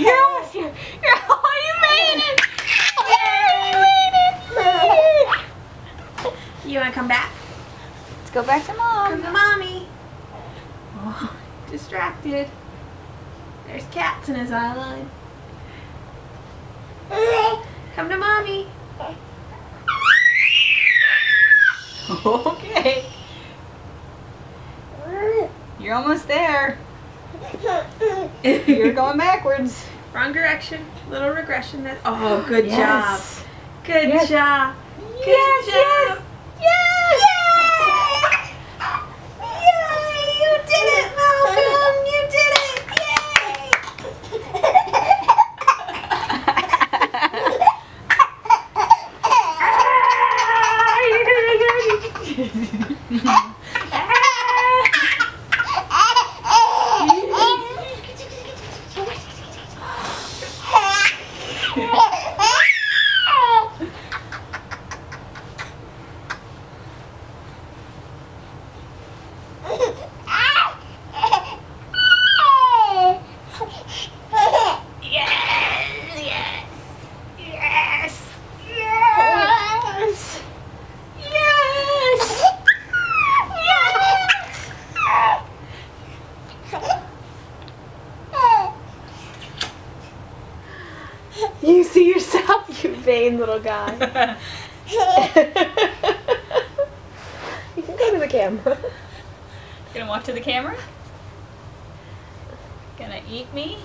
You're almost here. Oh, you made it! Yeah, you made it! You want to come back? Let's go back to Mom. Come to Mommy. Oh, distracted. There's cats in his eye line. Come to Mommy. Okay. You're almost there. You're going backwards. Wrong direction. Little regression. Oh, good Yes. job. Good Yes. job. Good Yes, job. yes, Yay! You did it, Malcolm! You did it! Yay! You see yourself, you vain little guy. You can go to the camera. Gonna walk to the camera? Gonna eat me?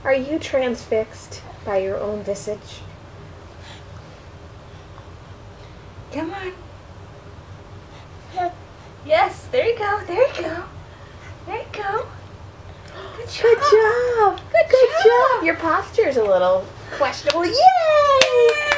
Are you transfixed by your own visage? Come on. Yes, there you go. There you go. There you go. Good job. Good job. Good job. Your posture's a little questionable. Yay!